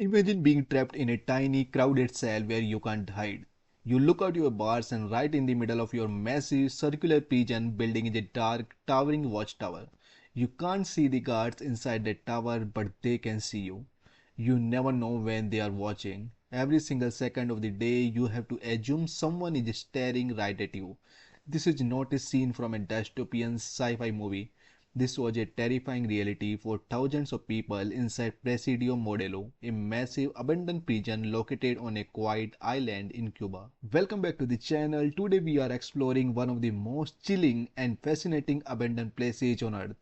Imagine being trapped in a tiny, crowded cell where you can't hide. You look out your bars and right in the middle of your massive circular prison building is a dark, towering watchtower. You can't see the guards inside the tower, but they can see you. You never know when they are watching. Every single second of the day, you have to assume someone is staring right at you. This is not a scene from a dystopian sci fi movie. This was a terrifying reality for thousands of people inside Presidio Modelo, a massive abandoned prison located on a quiet island in Cuba. Welcome back to the channel. Today we are exploring one of the most chilling and fascinating abandoned places on earth.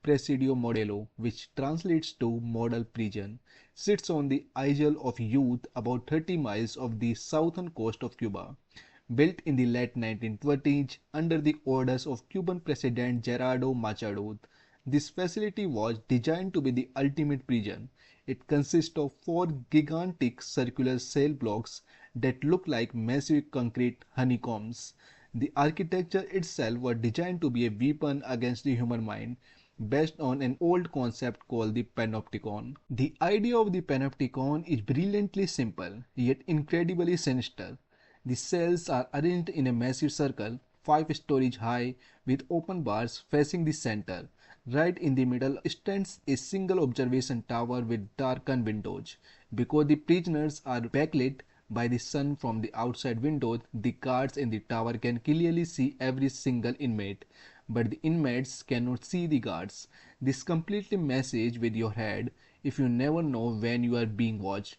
Presidio Modelo, which translates to model prison, sits on the Isle of Youth about 30 miles off the southern coast of Cuba. Built in the late 1920s under the orders of Cuban President Gerardo Machado, this facility was designed to be the ultimate prison. It consists of four gigantic circular cell blocks that look like massive concrete honeycombs. The architecture itself was designed to be a weapon against the human mind, based on an old concept called the Panopticon. The idea of the Panopticon is brilliantly simple, yet incredibly sinister. The cells are arranged in a massive circle, 5 stories high, with open bars facing the center. Right in the middle stands a single observation tower with darkened windows. Because the prisoners are backlit by the sun from the outside windows, the guards in the tower can clearly see every single inmate, but the inmates cannot see the guards. This completely messes with your head if you never know when you are being watched.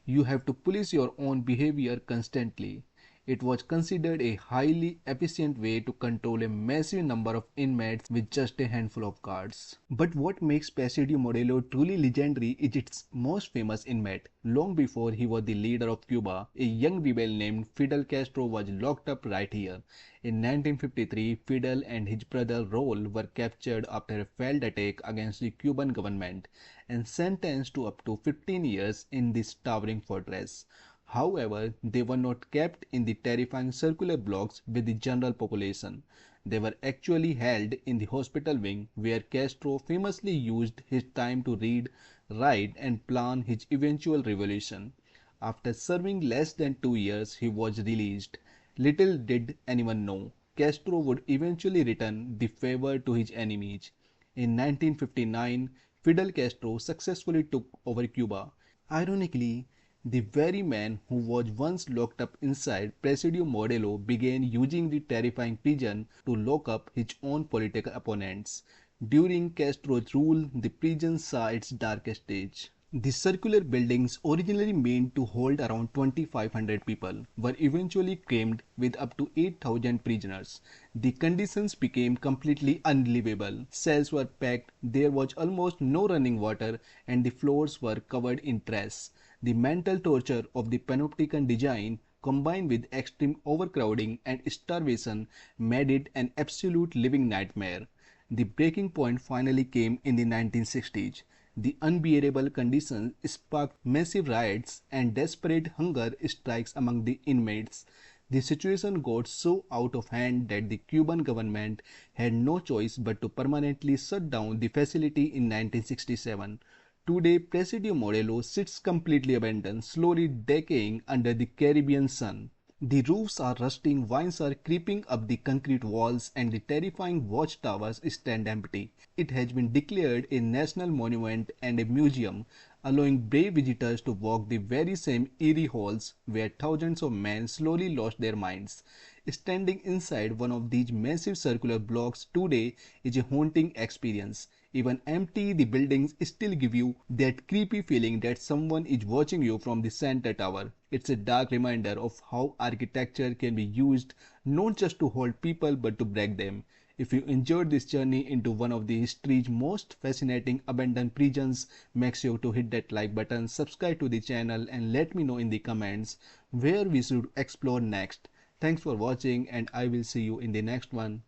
You have to police your own behavior constantly. It was considered a highly efficient way to control a massive number of inmates with just a handful of guards. But what makes Presidio Modelo truly legendary is its most famous inmate. Long before he was the leader of Cuba, a young rebel named Fidel Castro was locked up right here. In 1953, Fidel and his brother Raul were captured after a failed attack against the Cuban government and sentenced to up to 15 years in this towering fortress. However, they were not kept in the terrifying circular blocks with the general population. They were actually held in the hospital wing where Castro famously used his time to read, write, and plan his eventual revolution. After serving less than 2 years, he was released. Little did anyone know, Castro would eventually return the favor to his enemies. In 1959, Fidel Castro successfully took over Cuba. Ironically, the very man who was once locked up inside Presidio Modelo began using the terrifying prison to lock up his own political opponents. During Castro's rule, the prison saw its darkest stage. The circular buildings, originally meant to hold around 2,500 people, were eventually crammed with up to 8,000 prisoners. The conditions became completely unlivable. Cells were packed, there was almost no running water, and the floors were covered in trash. The mental torture of the Panopticon design, combined with extreme overcrowding and starvation, made it an absolute living nightmare. The breaking point finally came in the 1960s. The unbearable conditions sparked massive riots and desperate hunger strikes among the inmates. The situation got so out of hand that the Cuban government had no choice but to permanently shut down the facility in 1967. Today, Presidio Modelo sits completely abandoned, slowly decaying under the Caribbean sun. The roofs are rusting, vines are creeping up the concrete walls, and the terrifying watchtowers stand empty. It has been declared a national monument and a museum, allowing brave visitors to walk the very same eerie halls where thousands of men slowly lost their minds. Standing inside one of these massive circular blocks today is a haunting experience. Even empty, the buildings still give you that creepy feeling that someone is watching you from the center tower. It's a dark reminder of how architecture can be used not just to hold people but to break them. If you enjoyed this journey into one of the history's most fascinating abandoned prisons, make sure to hit that like button, subscribe to the channel, and let me know in the comments where we should explore next. Thanks for watching, and I will see you in the next one.